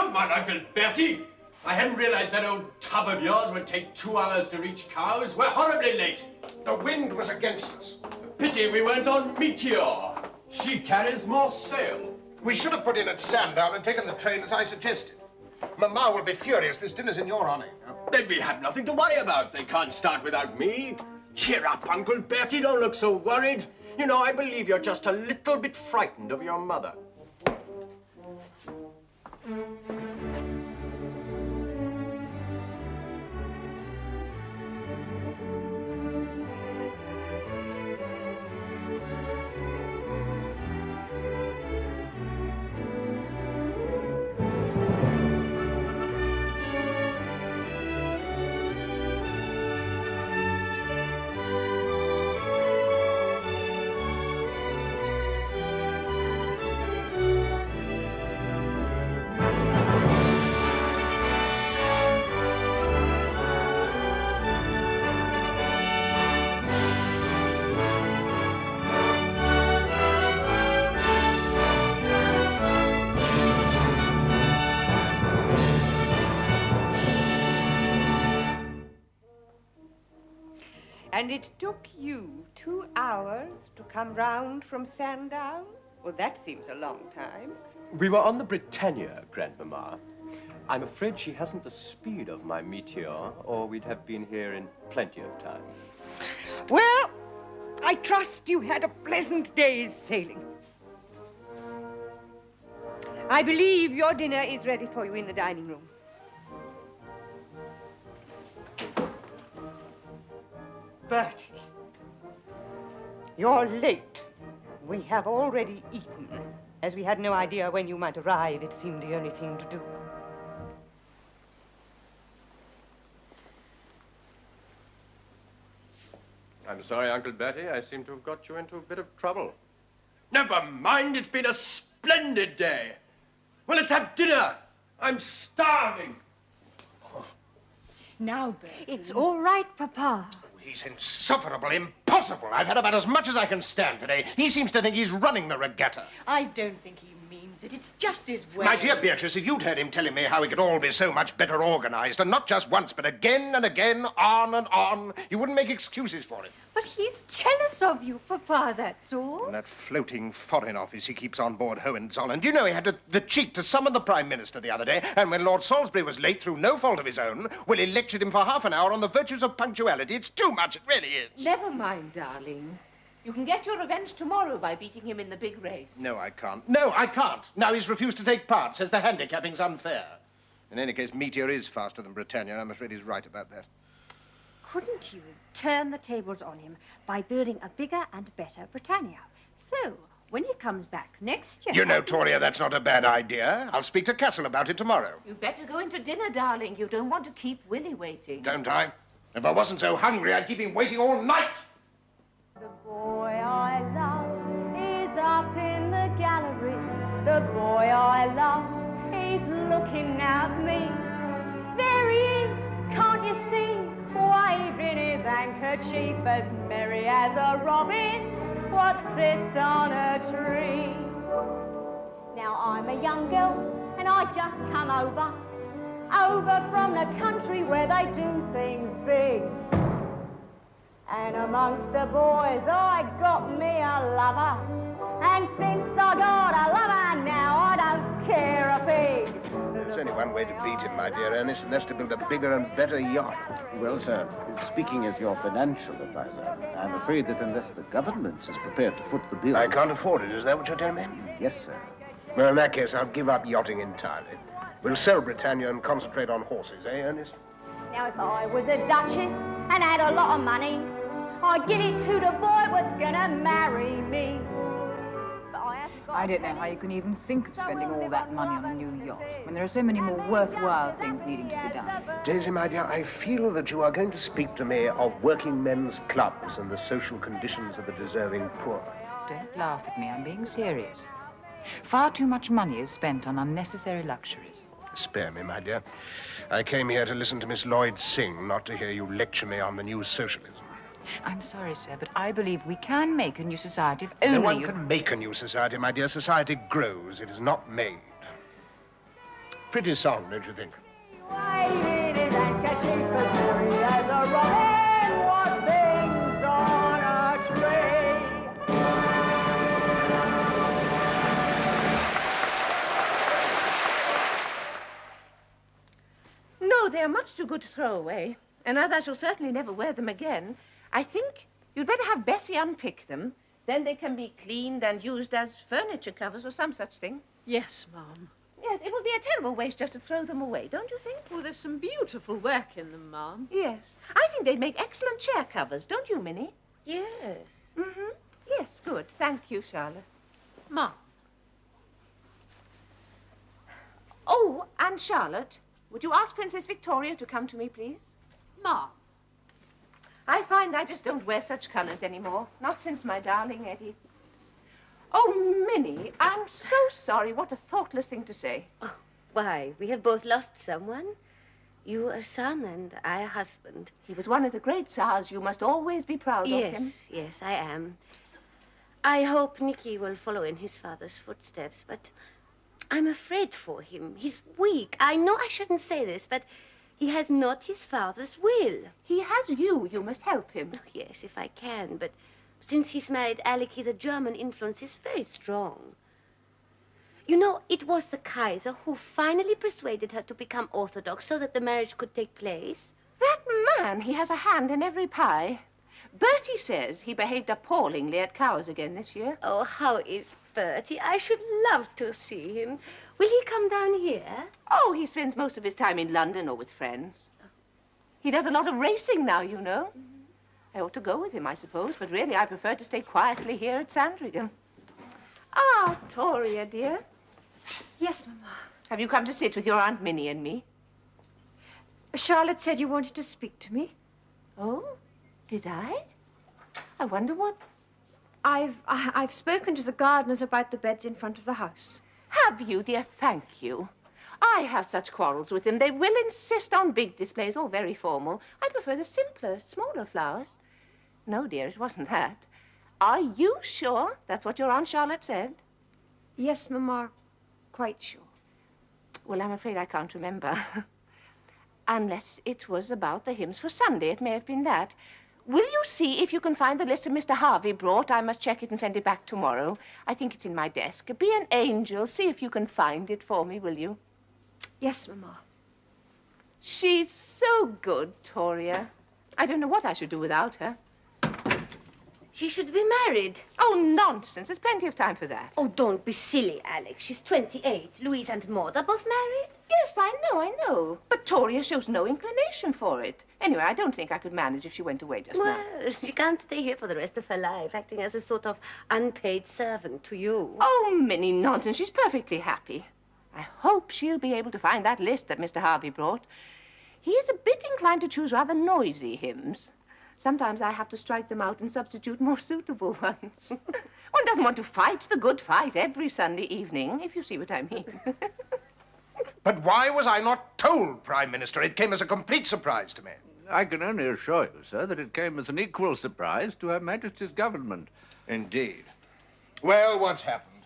Come on, Uncle Bertie. I hadn't realized that old tub of yours would take 2 hours to reach Cowes. We're horribly late. The wind was against us. Pity we weren't on Meteor. She carries more sail. We should have put in at Sandown and taken the train as I suggested. Mamma will be furious. This dinner's in your honor. Then we have nothing to worry about. They can't start without me. Cheer up, Uncle Bertie. Don't look so worried. You know, I believe you're just a little bit frightened of your mother. And it took you 2 hours to come round from Sandown? Well, that seems a long time. We were on the Britannia, Grandmamma. I'm afraid she hasn't the speed of my Meteor, or we'd have been here in plenty of time. Well, I trust you had a pleasant day's sailing. I believe your dinner is ready for you in the dining room. Bertie, you're late. We have already eaten. As we had no idea when you might arrive, it seemed the only thing to do. I'm sorry, Uncle Bertie. I seem to have got you into a bit of trouble. Never mind. It's been a splendid day. Well, let's have dinner. I'm starving. Now, Bertie. It's all right, Papa. He's insufferable, impossible. I've had about as much as I can stand today. He seems to think he's running the regatta. I don't think he means it. It's just his way. My dear Beatrice, if you'd heard him telling me how we could all be so much better organized, and not just once, but again and again, on and on, you wouldn't make excuses for it. But he's jealous of you, Papa, that's all. And that floating foreign office he keeps on board Hohenzollern. Do you know he had the cheek to summon the Prime Minister the other day, and when Lord Salisbury was late through no fault of his own, well, he lectured him for half an hour on the virtues of punctuality. It's too much, it really is. Never mind, darling. You can get your revenge tomorrow by beating him in the big race. No, I can't. No, I can't. Now he's refused to take part, says the handicapping's unfair. In any case, Meteor is faster than Britannia, and I'm afraid he's right about that. Couldn't you turn the tables on him by building a bigger and better Britannia? So, when he comes back next year... You know, Toria, that's not a bad idea. I'll speak to Castle about it tomorrow. You'd better go into dinner, darling. You don't want to keep Willie waiting. Don't I? If I wasn't so hungry, I'd keep him waiting all night. The boy I love is up in the gallery. The boy I love, he's looking at me. There he is, can't you see? Waving his handkerchief as merry as a robin what sits on a tree. Now I'm a young girl and I just come over from the country where they do things big. And amongst the boys I got me a lover, and since I got a lover now I don't care a pig. There's only one way to beat him, my dear Ernest, and that's to build a bigger and better yacht. Well, sir, speaking as your financial advisor, I'm afraid that unless the government is prepared to foot the bill... I can't afford it, is that what you're telling me? Yes, sir. Well, in that case, I'll give up yachting entirely. We'll sell Britannia and concentrate on horses, eh, Ernest? Now, if I was a duchess and had a lot of money, I'd give it to the boy what's gonna marry me. I don't know how you can even think of spending all that money on a new yacht when there are so many more worthwhile things needing to be done. Daisy, my dear, I feel that you are going to speak to me of working men's clubs and the social conditions of the deserving poor. Don't laugh at me. I'm being serious. Far too much money is spent on unnecessary luxuries. Spare me, my dear. I came here to listen to Miss Lloyd sing, not to hear you lecture me on the new socialism. I'm sorry, sir, but I believe we can make a new society if only No one can make a new society, my dear. Society grows. It is not made. Pretty song, don't you think? Waving his handkerchief as merry as a robin what sings on a tree. No, they're much too good to throw away. And as I shall certainly never wear them again, I think you'd better have Bessie unpick them. Then they can be cleaned and used as furniture covers or some such thing. Yes, Ma'am. Yes, it would be a terrible waste just to throw them away, don't you think? Well, there's some beautiful work in them, Ma'am. Yes. I think they'd make excellent chair covers, don't you, Minnie? Yes. Mm-hmm. Yes, good. Thank you, Charlotte. Ma'am. Oh, and Charlotte, would you ask Princess Victoria to come to me, please? Ma'am. I find I just don't wear such colours anymore. Not since my darling Eddie. Oh, Minnie, I'm so sorry. What a thoughtless thing to say. Oh, why, we have both lost someone. You a son and I a husband. He was one of the great Tsars. You must always be proud of him. Yes, yes, I am. I hope Nicky will follow in his father's footsteps, but I'm afraid for him. He's weak. I know I shouldn't say this, but he has not his father's will. He has you. You must help him. Oh, yes, if I can, but since he's married Alec, the German influence is very strong. You know, it was the Kaiser who finally persuaded her to become Orthodox so that the marriage could take place. That man, he has a hand in every pie. Bertie says he behaved appallingly at Cowes again this year. Oh, how is Bertie? I should love to see him. Will he come down here? Oh, he spends most of his time in London or with friends. He does a lot of racing now, you know. I ought to go with him, I suppose, but really I prefer to stay quietly here at Sandringham. Ah, Toria, dear. Yes, Mama. Have you come to sit with your Aunt Minnie and me? Charlotte said you wanted to speak to me. Oh, did I? I wonder what... I've spoken to the gardeners about the beds in front of the house. Have you, dear? Thank you. I have such quarrels with them. They will insist on big displays, all very formal. I prefer the simpler, smaller flowers. No, dear, it wasn't that. Are you sure that's what your Aunt Charlotte said? Yes, Mama, quite sure. Well, I'm afraid I can't remember. Unless it was about the hymns for Sunday. It may have been that. Will you see if you can find the list that Mr. Harvey brought? I must check it and send it back tomorrow. I think it's in my desk. Be an angel. See if you can find it for me, will you? Yes, Mama. She's so good, Toria. I don't know what I should do without her. She should be married. Oh, nonsense. There's plenty of time for that. Oh, don't be silly, Alex. She's 28. Louise and Maud are both married. Yes, I know. But Toria shows no inclination for it. Anyway, I don't think I could manage if she went away just now. Well, she can't stay here for the rest of her life, acting as a sort of unpaid servant to you. Oh, Minnie, nonsense. She's perfectly happy. I hope she'll be able to find that list that Mr. Harvey brought. He is a bit inclined to choose rather noisy hymns. Sometimes I have to strike them out and substitute more suitable ones. One doesn't want to fight the good fight every Sunday evening, if you see what I mean. But why was I not told, Prime Minister? It came as a complete surprise to me. I can only assure you, sir, that it came as an equal surprise to Her Majesty's government. Indeed. Well, what's happened?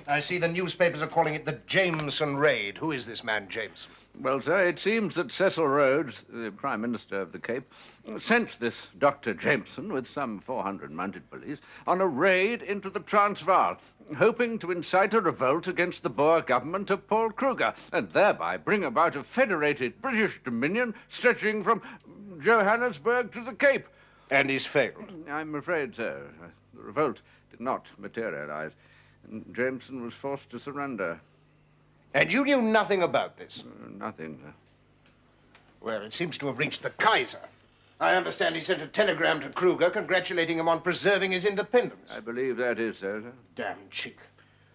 I see the newspapers are calling it the Jameson Raid. Who is this man, Jameson? Well, sir, it seems that Cecil Rhodes, the Prime Minister of the Cape, sent this Dr. Jameson with some 400 mounted police on a raid into the Transvaal, hoping to incite a revolt against the Boer government of Paul Kruger, and thereby bring about a federated British dominion stretching from Johannesburg to the Cape. And he's failed? I'm afraid so. The revolt did not materialize, and Jameson was forced to surrender. And you knew nothing about this? Nothing, sir. Well, it seems to have reached the Kaiser. I understand he sent a telegram to Kruger congratulating him on preserving his independence. I believe that is so, sir. Damn cheek.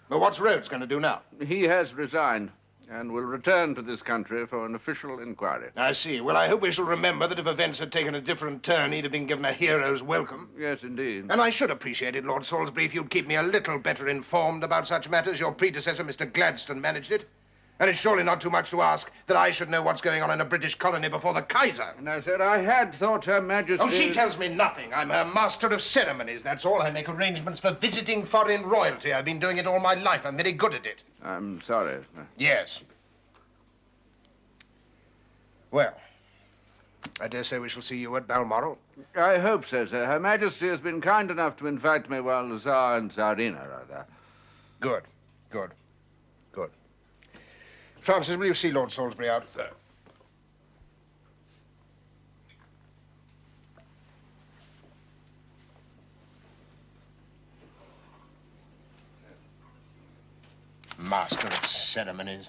But what's Rhodes going to do now? He has resigned and will return to this country for an official inquiry. I see. Well, I hope we shall remember that if events had taken a different turn, he'd have been given a hero's welcome. Yes, indeed. And I should appreciate it, Lord Salisbury, if you'd keep me a little better informed about such matters. Your predecessor, Mr. Gladstone, managed it. And it's surely not too much to ask that I should know what's going on in a British colony before the Kaiser. No, sir, I had thought Her Majesty... Oh, she tells me nothing. I'm her master of ceremonies, that's all. I make arrangements for visiting foreign royalty. I've been doing it all my life. I'm very good at it. I'm sorry, sir. Yes. Well, I dare say we shall see you at Balmoral. I hope so, sir. Her Majesty has been kind enough to invite me while the Tsar and Tsarina are there. Good, good, good. Francis, will you see Lord Salisbury out? Sir. Master of ceremonies.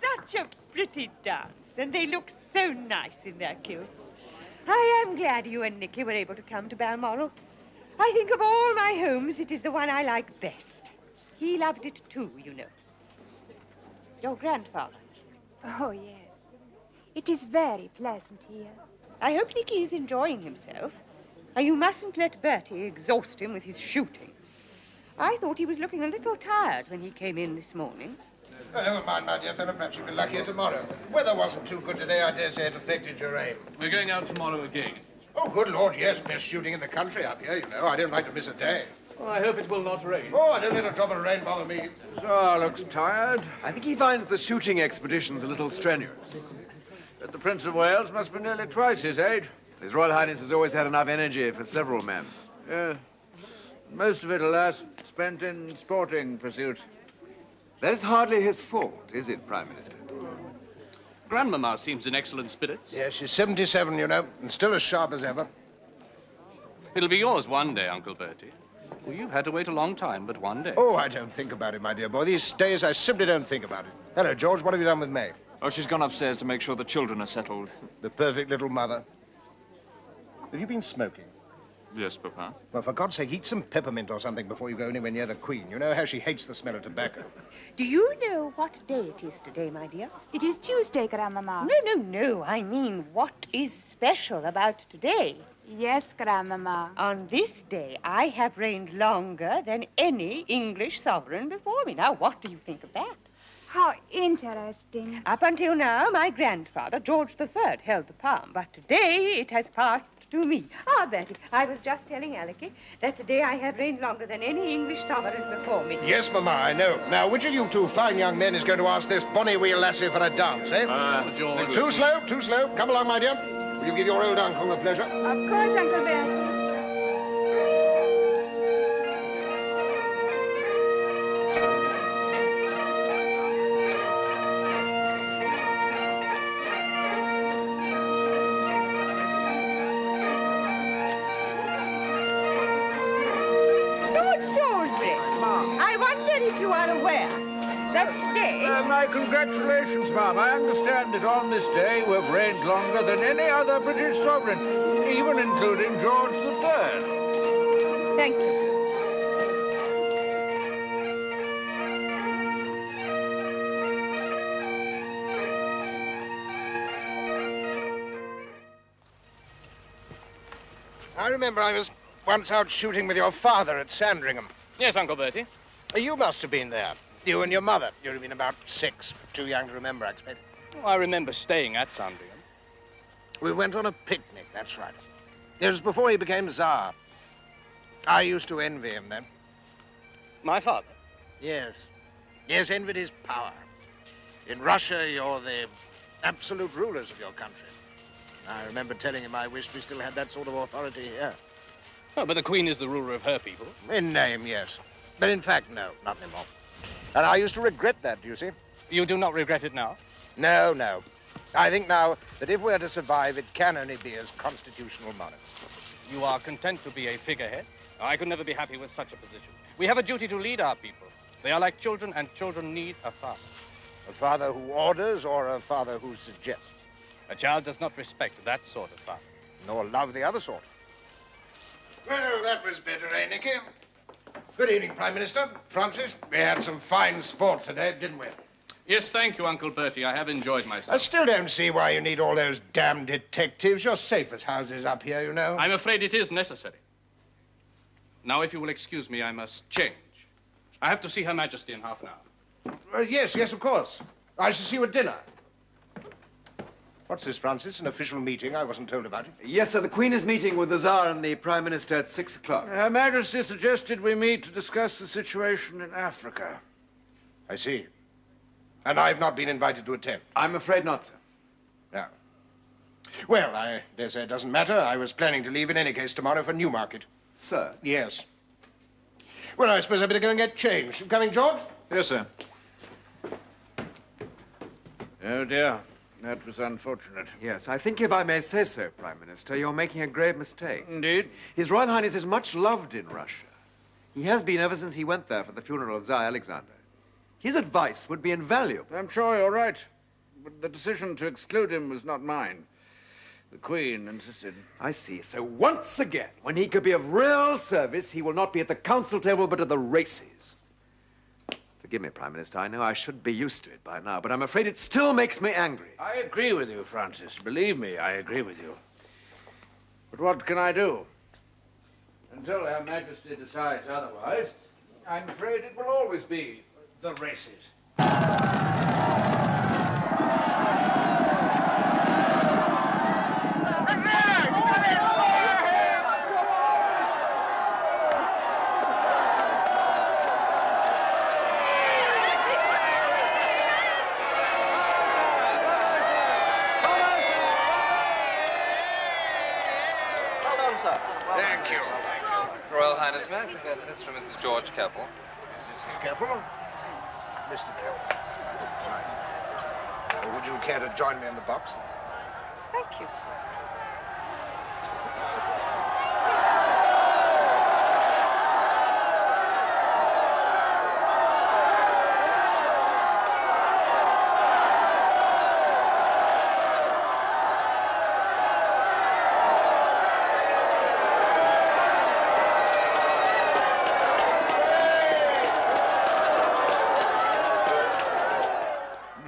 Such a pretty dance, and they look so nice in their kilts. I am glad you and Nicky were able to come to Balmoral. I think of all my homes, it is the one I like best. He loved it too, you know. Your grandfather. Oh, yes. It is very pleasant here. I hope Nicky is enjoying himself. And you mustn't let Bertie exhaust him with his shooting. I thought he was looking a little tired when he came in this morning. Oh, never mind, my dear fellow. Perhaps you'll be luckier tomorrow. Weather wasn't too good today. I dare say it affected your aim. We're going out tomorrow again. Oh, good Lord, yes. Best shooting in the country up here, you know. I don't like to miss a day. Well, I hope it will not rain. Oh, don't let a drop of rain bother me. Tsar looks tired. I think he finds the shooting expeditions a little strenuous. But the Prince of Wales must be nearly twice his age. His Royal Highness has always had enough energy for several men. Most of it, alas, spent in sporting pursuits. That is hardly his fault, is it, Prime Minister? Grandmama seems in excellent spirits. Yes, she's 77, you know, and still as sharp as ever. It'll be yours one day, Uncle Bertie. Well, you've had to wait a long time, but one day. Oh, I don't think about it, my dear boy. These days, I simply don't think about it. Hello, George. What have you done with May? Oh, she's gone upstairs to make sure the children are settled. The perfect little mother. Have you been smoking? Yes, Papa. Well, for God's sake, eat some peppermint or something before you go anywhere near the Queen. You know how she hates the smell of tobacco. Do you know what day it is today, my dear? It is Tuesday, Grandmama. No. I mean, what is special about today? Yes, Grandmama. On this day, I have reigned longer than any English sovereign before me. Now, what do you think of that? How interesting. Up until now, my grandfather, George III, held the palm, but today it has passed to me. Ah, Bertie, I was just telling Alecky that today I have reigned longer than any English sovereign before me. Yes, Mamma, I know. Now, which of you two fine young men is going to ask this bonny wee lassie for a dance, eh? George. Too slow, too slow. Come along, my dear. Will you give your old uncle the pleasure? Of course, Uncle Bertie. if you are aware that today... My congratulations, ma'am. I understand that on this day we've reigned longer than any other British sovereign, even including George III. Thank you. I remember I was once out shooting with your father at Sandringham. Yes, Uncle Bertie. You must have been there. You and your mother. You'd have been about 6. Too young to remember, I expect. Oh, I remember staying at Sandringham. We went on a picnic, that's right. It was before he became Tsar. I used to envy him then. My father? Yes. Yes, envied his power. In Russia, you're the absolute rulers of your country. I remember telling him I wished we still had that sort of authority here. Oh, but the Queen is the ruler of her people. In name, yes. But in fact, no, not anymore. And I used to regret that, do you see? You do not regret it now? No, no. I think now that if we're to survive, it can only be as constitutional monarchs. You are content to be a figurehead? I could never be happy with such a position. We have a duty to lead our people. They are like children, and children need a father. A father who orders or a father who suggests? A child does not respect that sort of father. Nor love the other sort. Well, that was better, eh, Nicky? Good evening, Prime Minister. Francis, we had some fine sport today, didn't we? Yes, thank you, Uncle Bertie. I have enjoyed myself. I still don't see why you need all those damn detectives. You're safe as houses up here, you know. I'm afraid it is necessary. Now, if you will excuse me, I must change. I have to see Her Majesty in half an hour. Yes, of course. I shall see you at dinner. What's this, Francis? An official meeting? I wasn't told about it. Yes, sir. The Queen is meeting with the Tsar and the Prime Minister at 6 o'clock. Her Majesty suggested we meet to discuss the situation in Africa. I see. And I've not been invited to attend. I'm afraid not, sir. No. Well, I dare say it doesn't matter. I was planning to leave in any case tomorrow for Newmarket. Sir? Yes. Well, I suppose I'd better go and get changed. You coming, George? Yes, sir. Oh, dear. That was unfortunate. Yes, I think if I may say so, Prime Minister, you're making a grave mistake. Indeed? His Royal Highness is much loved in Russia. He has been ever since he went there for the funeral of Tsar Alexander. His advice would be invaluable. I'm sure you're right. But the decision to exclude him was not mine. The Queen insisted. I see. So once again, when he could be of real service, he will not be at the council table, but at the races. Forgive me, Prime Minister. I know I should be used to it by now, but I'm afraid it still makes me angry. I agree with you, Francis. Believe me, I agree with you. But what can I do? Until Her Majesty decides otherwise, I'm afraid it will always be the races. Thank you. Royal Highness, may I present this from Mrs. George Keppel? Mrs. Keppel? Mr. Keppel. Right. Would you care to join me in the box? Thank you, sir.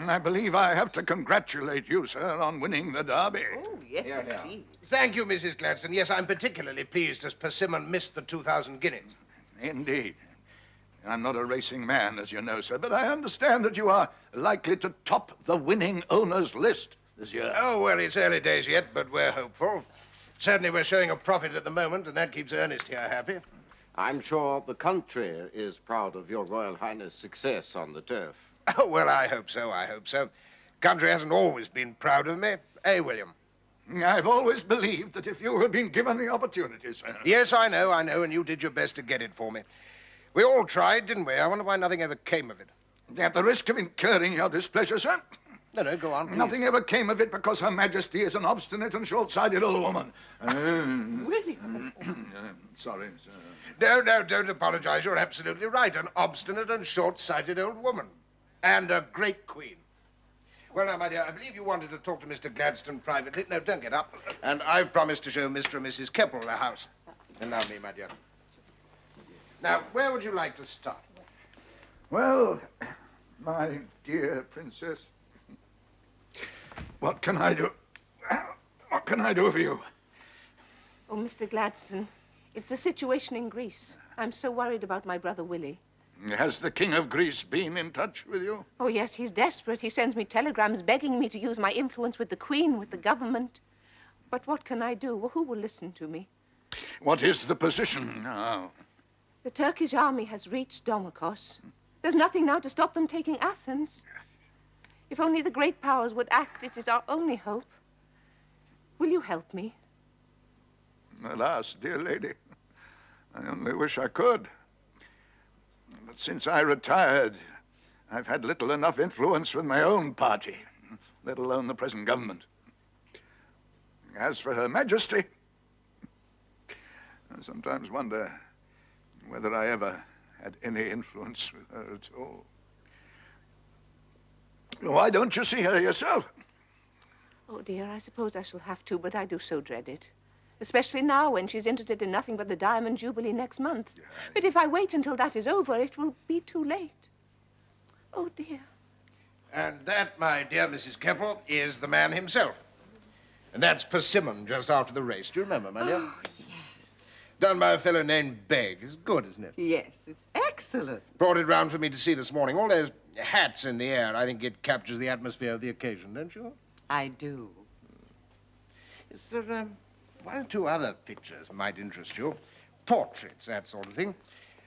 I believe I have to congratulate you, sir, on winning the Derby. Oh, yes, indeed. Thank you, Mrs. Gladstone. Yes, I'm particularly pleased as Persimmon missed the 2,000 guineas. Indeed. I'm not a racing man, as you know, sir, but I understand that you are likely to top the winning owners list this year. Oh, well, it's early days yet, but we're hopeful. Certainly we're showing a profit at the moment, and that keeps Ernest here happy. I'm sure the country is proud of your Royal Highness' success on the turf. Oh, well, I hope so, I hope so. Country hasn't always been proud of me. Eh, William? I've always believed that if you had been given the opportunity, sir. Yes, I know, and you did your best to get it for me. We all tried, didn't we? I wonder why nothing ever came of it. At the risk of incurring your displeasure, sir. No, go on, please. Nothing ever came of it because Her Majesty is an obstinate and short-sighted old woman. William! Sorry, sir. No, don't apologize. You're absolutely right. An obstinate and short-sighted old woman. And a great queen. Well, now, my dear, I believe you wanted to talk to Mr. Gladstone privately. No, don't get up. And I've promised to show Mr. and Mrs. Keppel the house. Allow me, my dear. Now, where would you like to start? Well, my dear princess, what can I do? What can I do for you? Oh, Mr. Gladstone, it's the situation in Greece. I'm so worried about my brother Willie. Has the King of Greece been in touch with you? Oh, yes, he's desperate. He sends me telegrams begging me to use my influence with the Queen, with the government. But what can I do? Who will listen to me? What is the position now? The Turkish army has reached Domokos. There's nothing now to stop them taking Athens. If only the great powers would act, it is our only hope. Will you help me? Alas, dear lady, I only wish I could. But since I retired, I've had little enough influence with my own party, let alone the present government. As for Her Majesty, I sometimes wonder whether I ever had any influence with her at all. Why don't you see her yourself? Oh, dear, I suppose I shall have to, but I do so dread it. Especially now, when she's interested in nothing but the Diamond Jubilee next month. But if I wait until that is over, it will be too late. Oh, dear. And that, my dear Mrs. Keppel, is the man himself. And that's Persimmon just after the race. Do you remember, my dear? Oh, yes. Done by a fellow named Begg. It's good, isn't it? Yes, it's excellent. Brought it round for me to see this morning. All those hats in the air, I think it captures the atmosphere of the occasion, don't you? I do. Is there, one or two other pictures might interest you. Portraits, that sort of thing.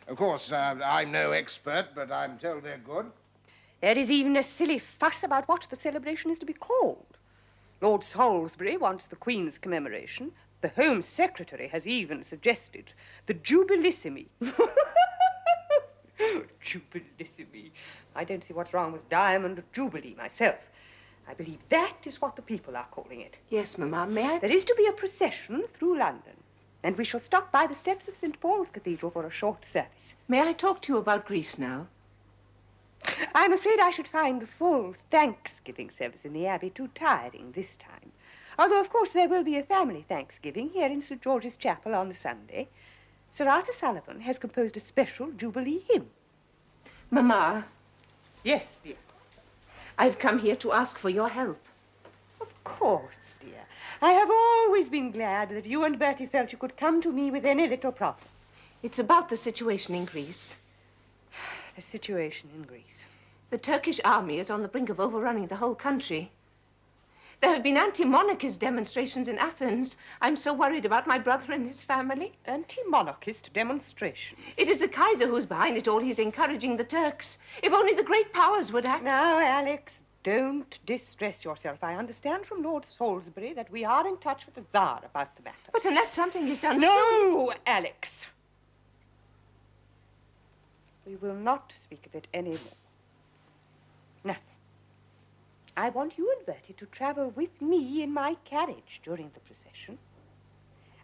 Of course, I'm no expert, but I'm told they're good. There is even a silly fuss about what the celebration is to be called. Lord Salisbury wants the Queen's commemoration. The Home Secretary has even suggested the Jubilissimi. Jubilissimi. I don't see what's wrong with Diamond Jubilee myself. I believe that is what the people are calling it. Yes, Mamma, may I? There is to be a procession through London, and we shall stop by the steps of St. Paul's Cathedral for a short service. May I talk to you about Greece now? I'm afraid I should find the full Thanksgiving service in the Abbey too tiring this time. Although, of course, there will be a family Thanksgiving here in St. George's Chapel on the Sunday. Sir Arthur Sullivan has composed a special Jubilee hymn. Mamma. Yes, dear. I've come here to ask for your help. Of course, dear. I have always been glad that you and Bertie felt you could come to me with any little problem. It's about the situation in Greece. The situation in Greece. The Turkish army is on the brink of overrunning the whole country. There have been anti-monarchist demonstrations in Athens. I'm so worried about my brother and his family. Anti-monarchist demonstrations? It is the Kaiser who's behind it all. He's encouraging the Turks. If only the great powers would act. Now, Alex, don't distress yourself. I understand from Lord Salisbury that we are in touch with the Tsar about the matter. But unless something is done No, Alex. We will not speak of it any more. Now, I want you and Bertie to travel with me in my carriage during the procession.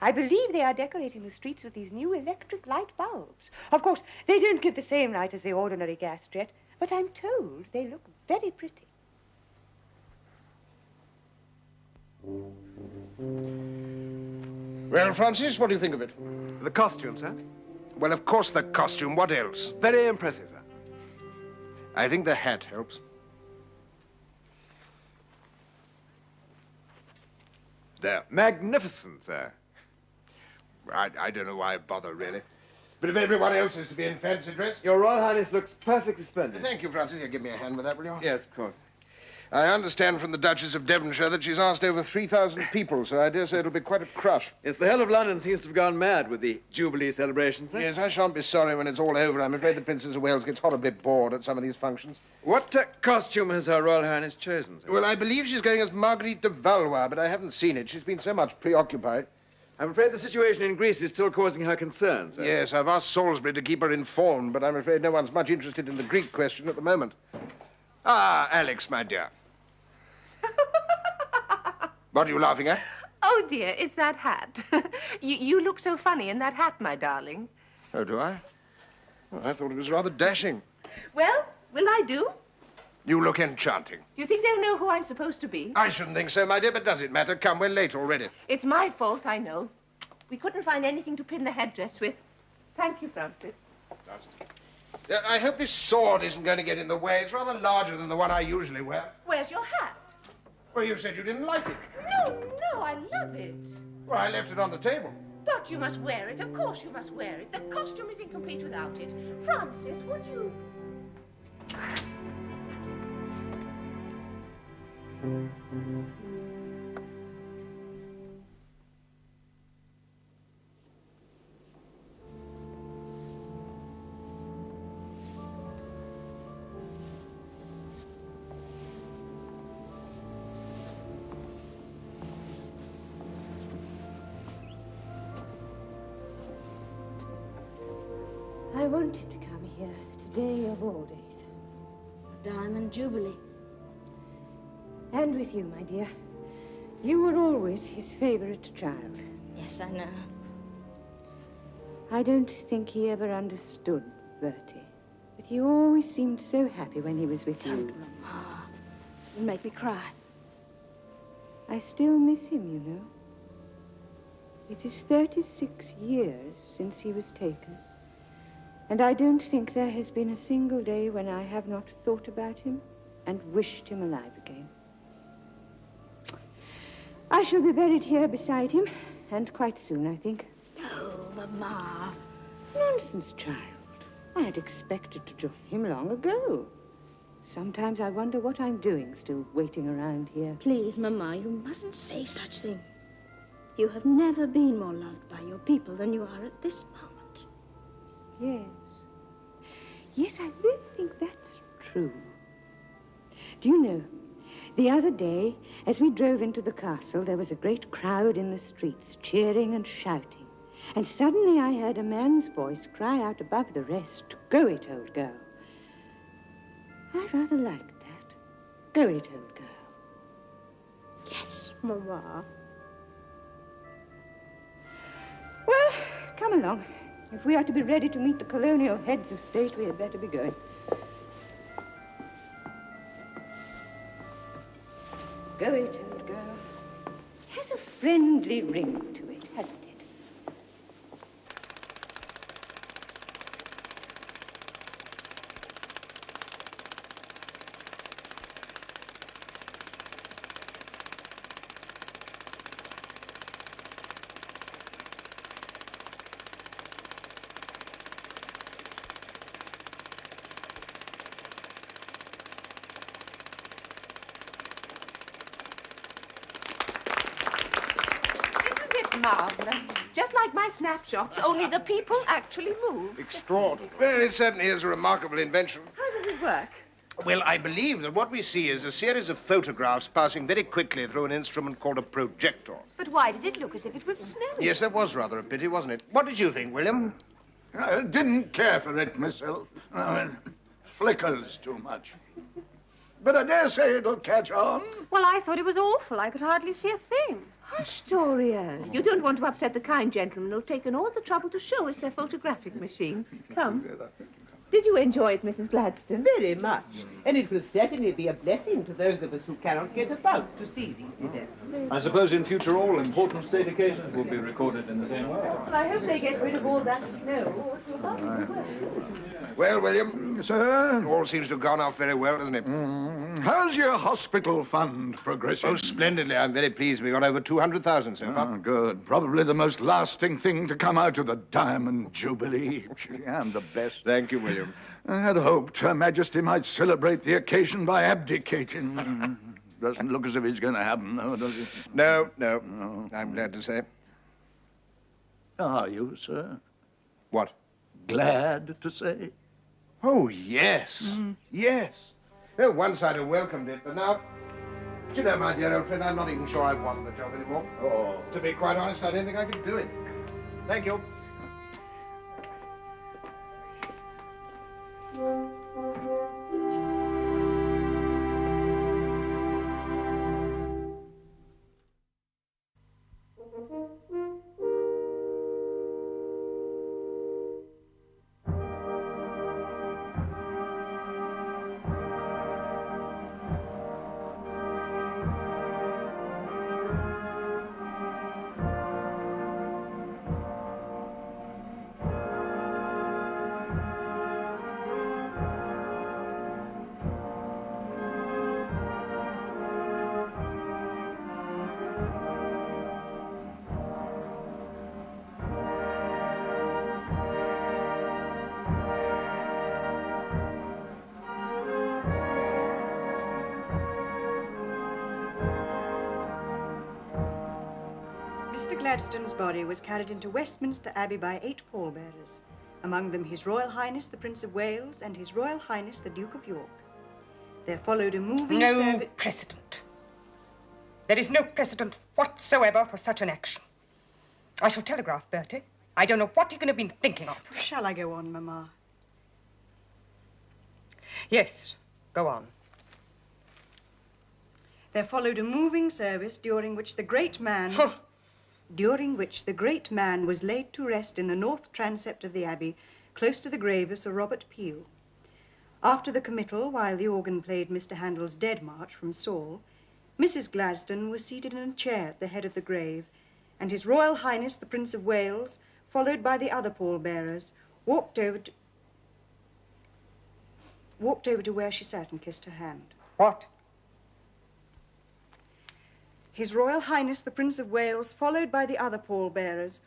I believe they are decorating the streets with these new electric light bulbs. Of course, they don't give the same light as the ordinary gas jet, but I'm told they look very pretty. Well, Francis, what do you think of it? The costume, sir? Well, of course the costume. What else? Very impressive, sir. I think the hat helps. There. Magnificent, sir. I don't know why I bother, really. But if everyone else is to be in fancy dress... Your Royal Highness looks perfectly splendid. Thank you, Francis. You'll give me a hand with that, will you? Yes, of course. I understand from the Duchess of Devonshire that she's asked over 3,000 people, so I dare say it'll be quite a crush. Yes, the whole of London seems to have gone mad with the Jubilee celebrations, sir. Yes, I shan't be sorry when it's all over. I'm afraid the Princess of Wales gets horribly bored at some of these functions. What costume has Her Royal Highness chosen, sir? Well, I believe she's going as Marguerite de Valois, but I haven't seen it. She's been so much preoccupied. I'm afraid the situation in Greece is still causing her concern, sir. Yes, I've asked Salisbury to keep her informed, but I'm afraid no one's much interested in the Greek question at the moment. Ah, Alex, my dear. What are you laughing at? Oh, dear, it's that hat. you look so funny in that hat, my darling. Oh, do I? Well, I thought it was rather dashing. Well, will I do? You look enchanting. You think they'll know who I'm supposed to be? I shouldn't think so, my dear, but does it matter? Come, we're late already. It's my fault, I know. We couldn't find anything to pin the headdress with. Thank you, Francis. I hope this sword isn't going to get in the way. It's rather larger than the one I usually wear. Where's your hat? Well, you said you didn't like it. No, I love it. Well, I left it on the table. But you must wear it. Of course you must wear it. The costume is incomplete without it. Francis, would you... I wanted to come here today of all days. A Diamond Jubilee. And with you, my dear. You were always his favorite child. Yes, I know. I don't think he ever understood Bertie. But he always seemed so happy when he was with you. Mama. You make me cry. I still miss him, you know. It is 36 years since he was taken. And I don't think there has been a single day when I have not thought about him and wished him alive again. I shall be buried here beside him, and quite soon, I think. Oh, Mama. Nonsense, child. I had expected to join him long ago. Sometimes I wonder what I'm doing still waiting around here. Please, Mama, you mustn't say such things. You have never been more loved by your people than you are at this moment. Yes. Yes, I really think that's true. Do you know, the other day, as we drove into the castle, there was a great crowd in the streets, cheering and shouting. And suddenly I heard a man's voice cry out above the rest, "Go it, old girl." I rather liked that. Go it, old girl. Yes, Mama. Well, come along. If we are to be ready to meet the colonial heads of state, we had better be going. Go it, old girl. It has a friendly ring to it, hasn't it? Marvelous. Just like my snapshots, only the people actually move. Extraordinary. Well, it certainly is a remarkable invention. How does it work? Well, I believe that what we see is a series of photographs passing very quickly through an instrument called a projector. But why did it look as if it was snowing? Yes, that was rather a pity, wasn't it? What did you think, William? I didn't care for it myself. Flickers too much. But I dare say it'll catch on. Well, I thought it was awful. I could hardly see a thing. Hush, Doria. You don't want to upset the kind gentlemen who've taken all the trouble to show us their photographic machine. Come. Did you enjoy it, Mrs. Gladstone? Very much. And it will certainly be a blessing to those of us who cannot get about to see these events. I suppose in future all important state occasions will be recorded in the same way. Well, I hope they get rid of all that snow. Well, William? Sir? All seems to have gone off very well, doesn't it? How's your hospital fund progressing? Oh, splendidly. I'm very pleased. We got over 200,000 so far. Oh, good. Probably the most lasting thing to come out of the Diamond Jubilee. And the best. Thank you, William. I had hoped Her Majesty might celebrate the occasion by abdicating. Doesn't look as if it's going to happen, though, does it? No, no. I'm glad to say. Are you, sir? What? Glad to say? Oh, yes. Yes. Oh, once I'd have welcomed it, but now... Do you know, my dear old friend, I'm not even sure I want the job anymore. Oh. To be quite honest, I don't think I could do it. Thank you. Mr. Gladstone's body was carried into Westminster Abbey by 8 pallbearers, among them His Royal Highness the Prince of Wales and His Royal Highness the Duke of York. There followed a moving No precedent. There is no precedent whatsoever for such an action. I shall telegraph Bertie. I don't know what he can have been thinking of. Shall I go on, Mamma? Yes, go on. There followed a moving service during which the great man was laid to rest in the north transept of the Abbey, close to the grave of Sir Robert Peel. After the committal, while the organ played Mr. Handel's Dead March from Saul, Mrs. Gladstone was seated in a chair at the head of the grave, and His Royal Highness the Prince of Wales, followed by the other pallbearers, walked over to where she sat and kissed her hand. What? His Royal Highness the Prince of Wales, followed by the other pallbearers,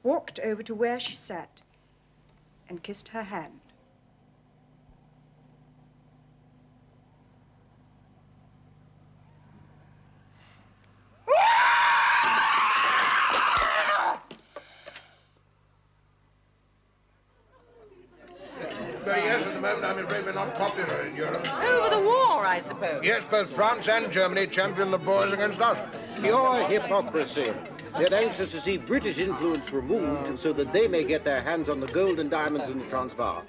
walked over to where she sat and kissed her hand. Yes, at the moment I'm afraid we're not popular in Europe. Over the war, I suppose. Yes, both France and Germany champion the boys against us. Pure hypocrisy. They're anxious to see British influence removed so that they may get their hands on the gold and diamonds in the Transvaal.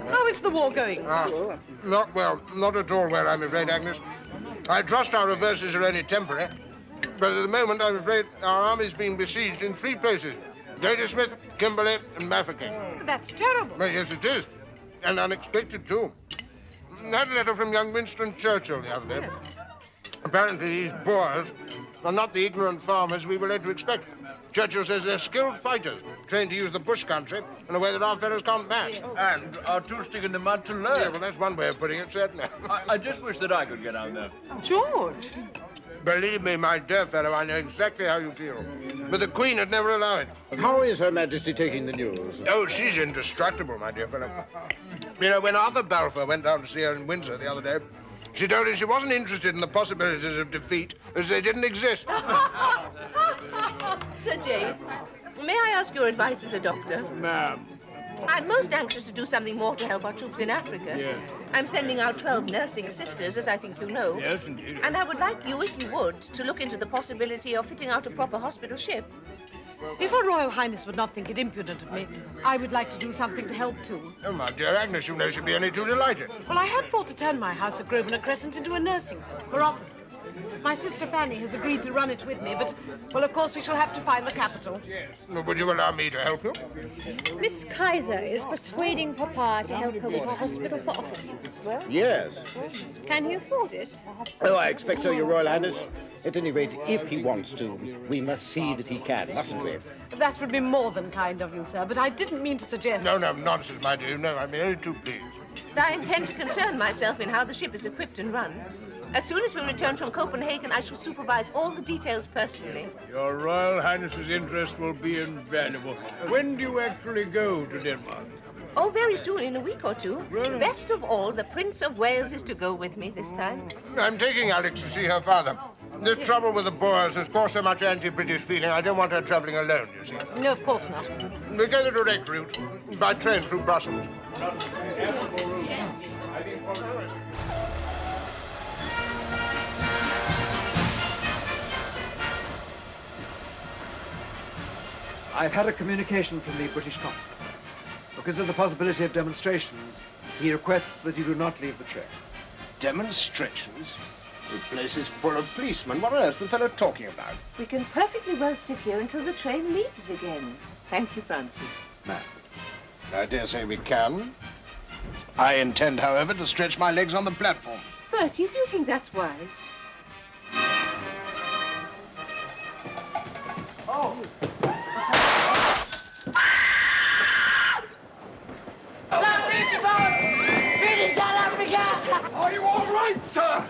How is the war going? Not well. Not at all well, I'm afraid, Agnes. I trust our reverses are only temporary. But at the moment, I'm afraid our army's being besieged in 3 places. Ladysmith, Kimberley, and Mafeking. That's terrible. Well, yes, it is. And unexpected, too. That letter from young Winston Churchill the other day. Yes. Apparently, these Boers are not the ignorant farmers we were led to expect. Churchill says they're skilled fighters, trained to use the bush country in a way that our fellows can't match. And are too stick in the mud to learn. Yeah, well, that's one way of putting it, certainly. I just wish that I could get out there. George! Believe me, my dear fellow, I know exactly how you feel. But the Queen would never allow it. How is Her Majesty taking the news? Oh, she's indestructible, my dear fellow. You know, when Arthur Balfour went down to see her in Windsor the other day, she told him she wasn't interested in the possibilities of defeat, as they didn't exist. Sir James, may I ask your advice as a doctor? Ma'am. I'm most anxious to do something more to help our troops in Africa. Yeah. I'm sending out 12 nursing sisters, as I think you know. Yes, indeed. And I would like you, if you would, to look into the possibility of fitting out a proper hospital ship. If Her Royal Highness would not think it impudent of me, I would like to do something to help too. Oh, my dear Agnes, you know she'd be only too delighted. Well, I had thought to turn my house at Grosvenor Crescent into a nursing home for officers. My sister Fanny has agreed to run it with me, but, well, of course, we shall have to find the capital. Well, would you allow me to help you? Miss Kaiser is persuading Papa to help her with a hospital for officers. Yes. Can he afford it? Oh, I expect so, Your Royal Highness. At any rate, if he wants to, we must see that he can, mustn't we? That would be more than kind of you, sir, but I didn't mean to suggest... No, nonsense, my dear. No, I'm only too pleased. I intend to concern myself in how the ship is equipped and run. As soon as we return from Copenhagen, I shall supervise all the details personally. Your Royal Highness's interest will be invaluable. When do you actually go to Denmark? Oh, very soon, in a week or two. Really? Best of all, the Prince of Wales is to go with me this time. I'm taking Alex to see her father. This trouble with the Boers has caused so much anti-British feeling, I don't want her travelling alone, you see. No, of course not. We go the direct route, by train through Brussels. Yes. I've had a communication from the British consul, sir. Because of the possibility of demonstrations, he requests that you do not leave the train. Demonstrations? The place is full of policemen. What on earth is the fellow talking about? We can perfectly well sit here until the train leaves again. Thank you, Francis. Ma'am. I dare say we can. I intend, however, to stretch my legs on the platform. Bertie, do you think that's wise? Oh! Are you all right, sir?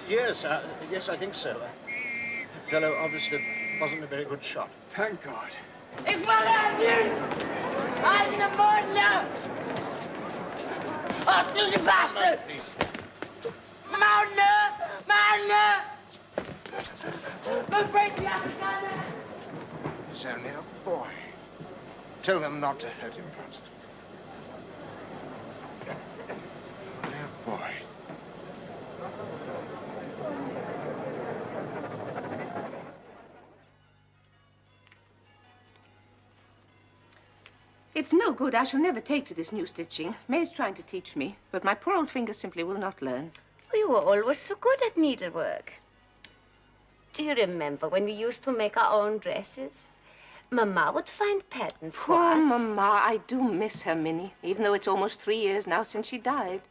Yes, I think so. The fellow obviously wasn't a very good shot. Thank God. Ik wil haar nu! Uit de moeder! Wat doe je bastard? Mouden! Mouden! He's only a boy. Tell them not to hurt him, Francis. Only a boy. It's no good. I shall never take to this new stitching. May's trying to teach me, but my poor old fingers simply will not learn. You were always so good at needlework. Do you remember when we used to make our own dresses? Mamma would find patterns for Poor us. Mamma. I do miss her, Minnie, even though it's almost 3 years now since she died.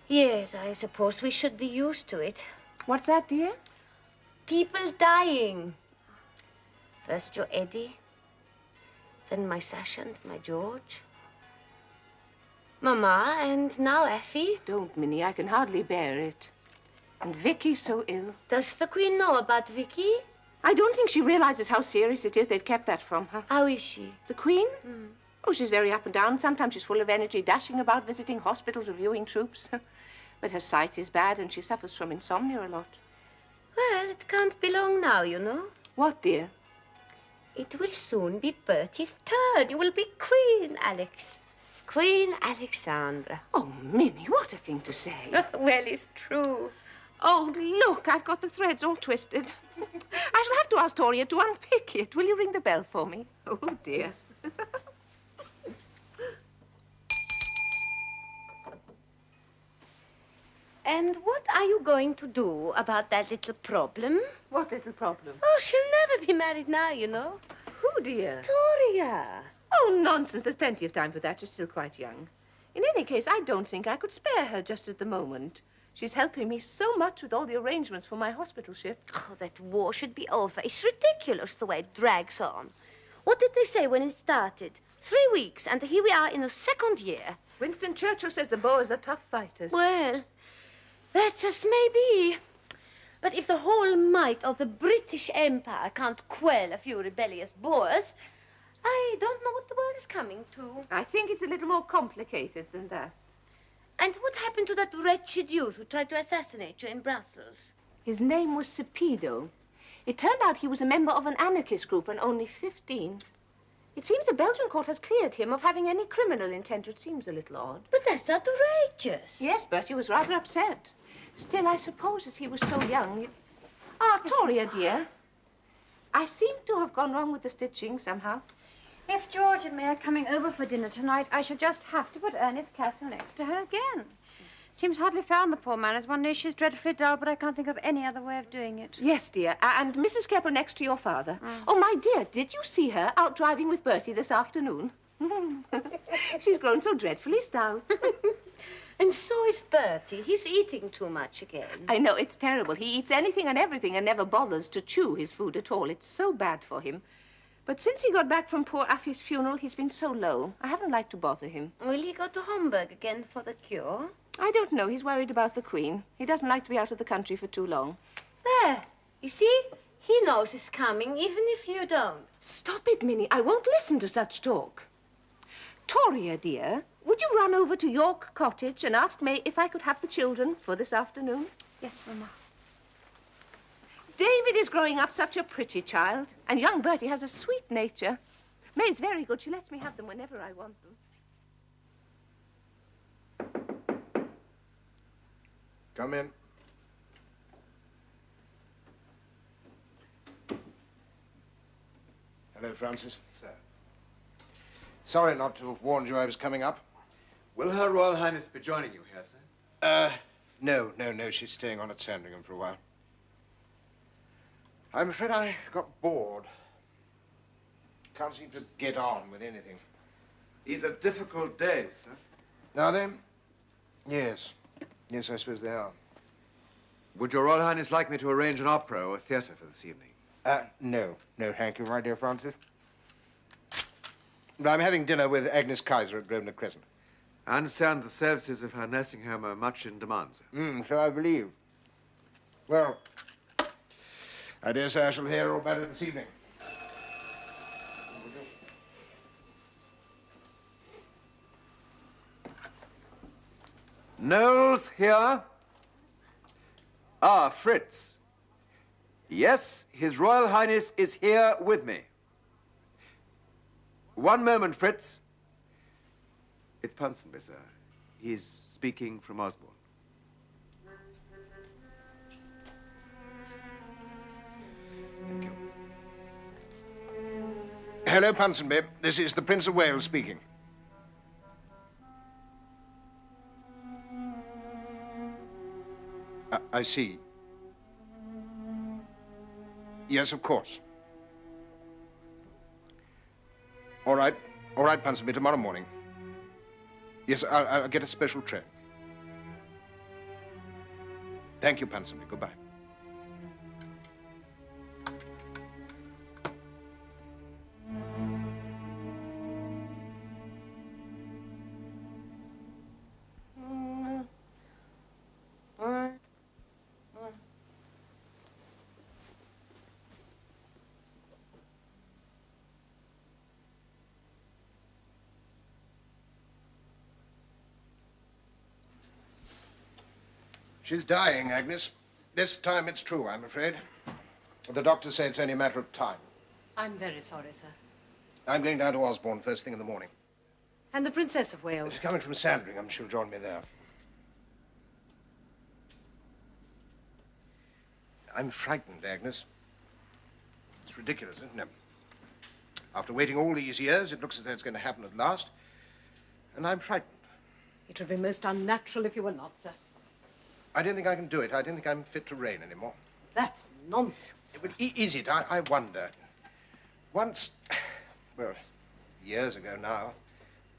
Yes, I suppose we should be used to it. What's that, dear? People dying. First your Eddie, then my Sasha and my George. Mamma, and now Effie. Don't, Minnie. I can hardly bear it. And Vicky's so ill. Does the Queen know about Vicky? I don't think she realizes how serious it is. They've kept that from her. How is she? The Queen? Oh, she's very up and down. Sometimes she's full of energy, dashing about, visiting hospitals, reviewing troops. But her sight is bad, and she suffers from insomnia a lot. Well, it can't be long now, you know. What, dear? It will soon be Bertie's turn. You will be Queen, Alex. Queen Alexandra. Oh, Minnie, what a thing to say. Well, it's true. Oh, look, I've got the threads all twisted. I shall have to ask Toria to unpick it. Will you ring the bell for me? Oh, dear. And what are you going to do about that little problem? What little problem? Oh, she'll never be married now, you know. Who, dear? Toria. Oh, nonsense. There's plenty of time for that. She's still quite young. In any case, I don't think I could spare her just at the moment. She's helping me so much with all the arrangements for my hospital ship. Oh, that war should be over. It's ridiculous the way it drags on. What did they say when it started? 3 weeks, and here we are in the 2nd year. Winston Churchill says the Boers are tough fighters. Well, that's as may be. But if the whole might of the British Empire can't quell a few rebellious Boers, I don't know what the world is coming to. I think it's a little more complicated than that. And what happened to that wretched youth who tried to assassinate you in Brussels? His name was Cepido. It turned out he was a member of an anarchist group and only 15. It seems the Belgian court has cleared him of having any criminal intent, which seems a little odd. But that's outrageous. Yes, Bertie was rather upset. Still, I suppose as he was so young... Ah, Toria, dear. I seem to have gone wrong with the stitching somehow. If George and May are coming over for dinner tonight, I shall just have to put Ernest Castle next to her again. Seems hardly fair on the poor man, as one knows she's dreadfully dull, but I can't think of any other way of doing it. Yes, dear. And Mrs. Keppel next to your father. Oh, my dear, did you see her out driving with Bertie this afternoon? She's grown so dreadfully stout. And so is Bertie. He's eating too much again. I know, it's terrible. He eats anything and everything and never bothers to chew his food at all. It's so bad for him. But since he got back from poor Affie's funeral, he's been so low. I haven't liked to bother him. Will he go to Homburg again for the cure? I don't know. He's worried about the Queen. He doesn't like to be out of the country for too long. There. You see? He knows it's coming, even if you don't. Stop it, Minnie. I won't listen to such talk. Toria, dear, would you run over to York Cottage and ask May if I could have the children for this afternoon? Yes, Mamma. David is growing up such a pretty child, and young Bertie has a sweet nature. May's very good. She lets me have them whenever I want them. Come in. Hello, Francis. Sir. Sorry not to have warned you I was coming up. Will Her Royal Highness be joining you here, sir? No. She's staying on at Sandringham for a while. I'm afraid I got bored. Can't seem to get on with anything. These are difficult days, sir. Are they? Yes. Yes, I suppose they are. Would Your Royal Highness like me to arrange an opera or a theatre for this evening? No. No, thank you, my dear Francis. But I'm having dinner with Agnes Kaiser at Grosvenor Crescent. I understand the services of her nursing home are much in demand, sir. So I believe. Well, I dare say I shall hear all about it this evening. Knowles here? Ah, Fritz. Yes, His Royal Highness is here with me. One moment, Fritz. It's Ponsonby, sir. He's speaking from Osborne. Thank you. Hello, Ponsonby. This is the Prince of Wales speaking. I see. Yes, of course. All right, Ponsonby, tomorrow morning. Yes, I'll get a special train. Thank you, Ponsonby. Goodbye. She's dying, Agnes. This time it's true, I'm afraid. The doctors say it's only a matter of time. I'm very sorry, sir. I'm going down to Osborne first thing in the morning. And the Princess of Wales? She's coming from Sandringham. She'll join me there. I'm frightened, Agnes. It's ridiculous, isn't it? After waiting all these years, it looks as though it's going to happen at last. And I'm frightened. It would be most unnatural if you were not, sir. I don't think I can do it. I don't think I'm fit to reign anymore. That's nonsense. But is it? I wonder. Once, well, years ago now,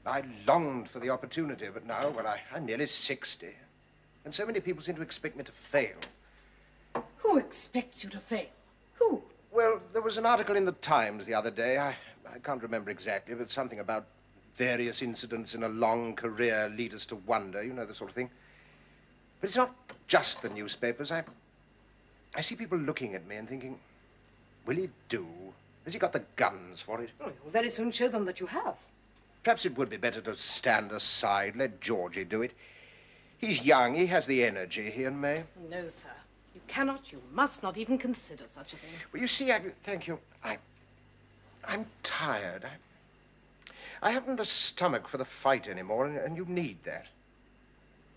I longed for the opportunity, but now, well, I'm nearly 60. And so many people seem to expect me to fail. Who expects you to fail? Who? Well, there was an article in the Times the other day. I can't remember exactly, but something about various incidents in a long career lead us to wonder, you know, the sort of thing. But it's not just the newspapers. I see people looking at me and thinking, will he do? Has he got the guns for it? Oh, you'll very soon show them that you have. Perhaps it would be better to stand aside, let Georgie do it. He's young, he has the energy, he and May. No, sir. You cannot, you must not even consider such a thing. Well, you see, thank you. I'm tired. I haven't the stomach for the fight anymore, and you need that.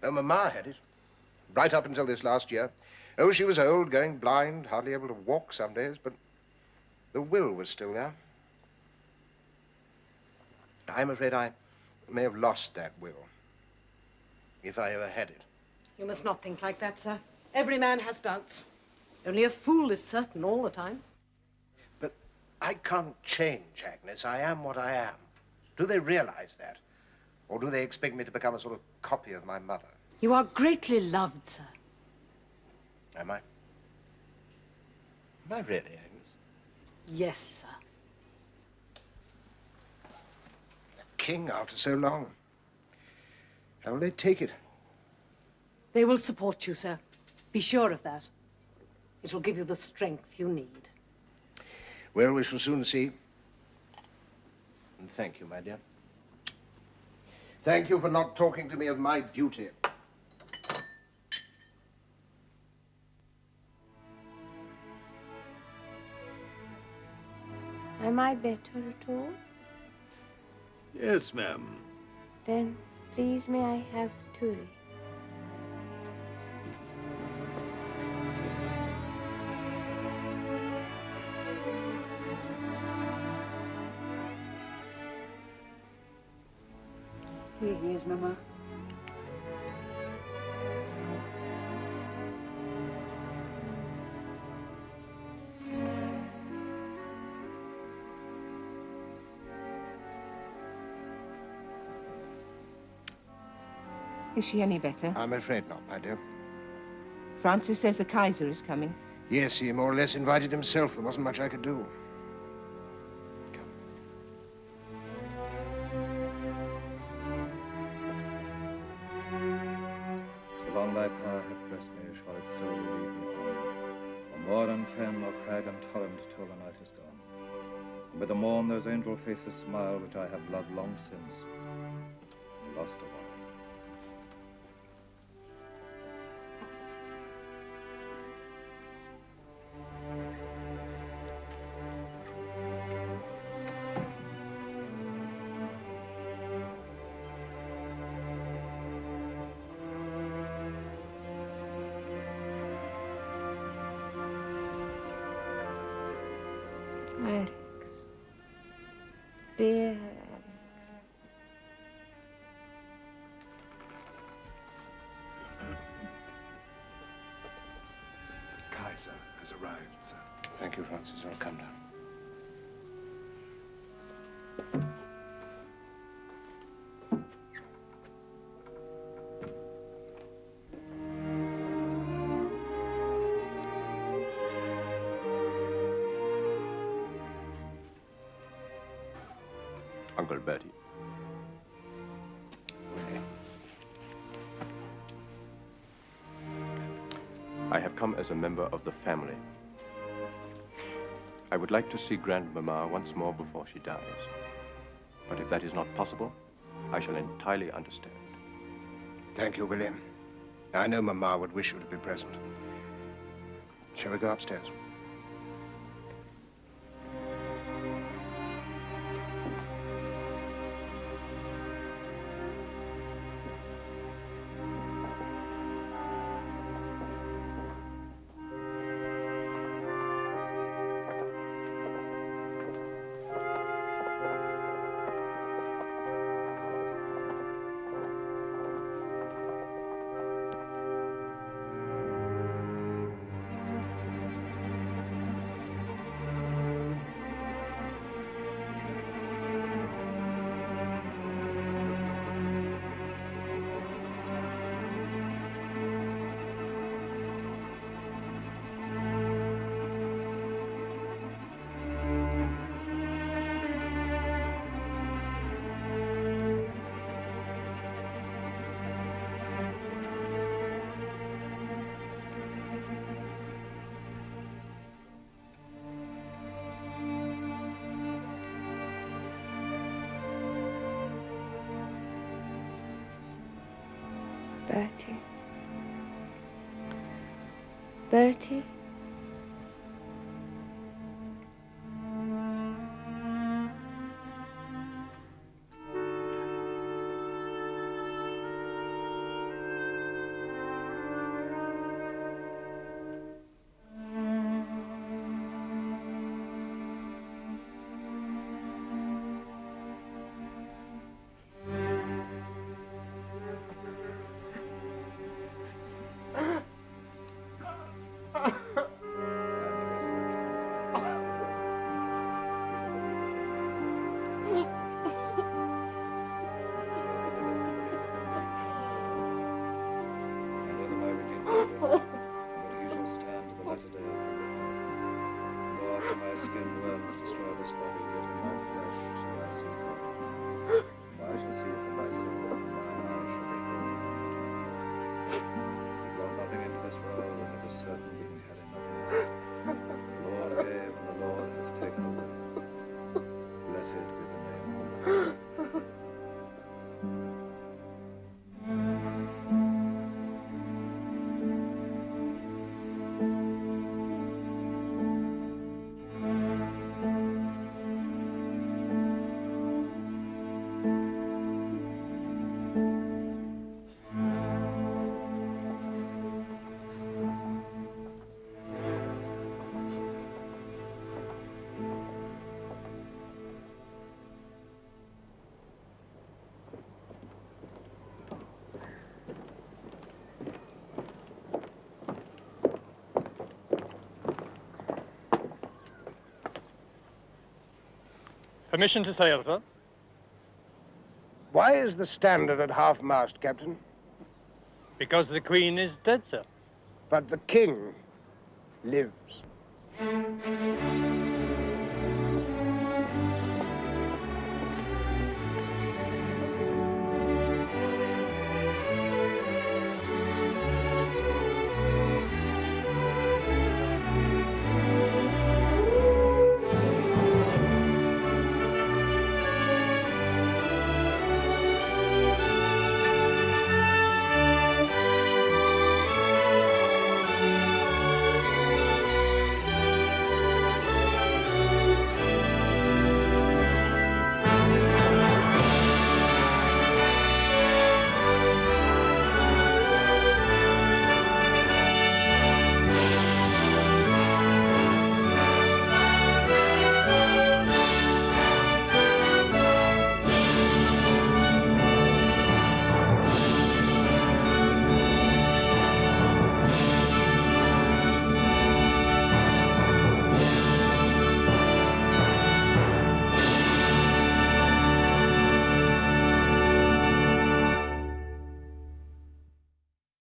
Oh, Mamma had it. Right up until this last year. Oh, she was old, going blind, hardly able to walk some days, but the will was still there. I'm afraid I may have lost that will, if I ever had it. You must not think like that, sir. Every man has doubts. Only a fool is certain all the time. But I can't change, Agnes. I am what I am. Do they realize that? Or do they expect me to become a sort of copy of my mother? You are greatly loved, sir. Am I? Am I really, Agnes? Yes, sir. A king after so long. How will they take it? They will support you, sir. Be sure of that. It will give you the strength you need. Well, we shall soon see. And thank you, my dear. Thank you for not talking to me of my duty. Am I better at all? Yes, ma'am. Then, please, may I have Turi? Here he is, Mama. Is she any better? I'm afraid not, my dear. Francis says the Kaiser is coming. Yes, he more or less invited himself. There wasn't much I could do. So long thy power hath blessed me, shall it still lead me on. On moor and fen, nor crag and torrent, till the night is gone. And with the morn those angel faces smile, which I have loved long since, and lost awhile. Alex. Dear Alex. Kaiser has arrived, sir. Thank you, Francis. I'll come down. Uncle Bertie. I have come as a member of the family. I would like to see Grandmamma once more before she dies. But if that is not possible, I shall entirely understand. Thank you, William. I know Mamma would wish you to be present. Shall we go upstairs? Bertie. Bertie. Skin worms destroy this body, yet in my flesh shall I see God. And I shall see for myself, and mine eyes shall behold. We brought nothing into this world, and it is certain we can carry nothing out. The Lord gave, and the Lord hath taken away. Blessed be the name of the Lord. Permission to sail, sir. Why is the Standard at half-mast, Captain? Because the Queen is dead, sir. But the King lives.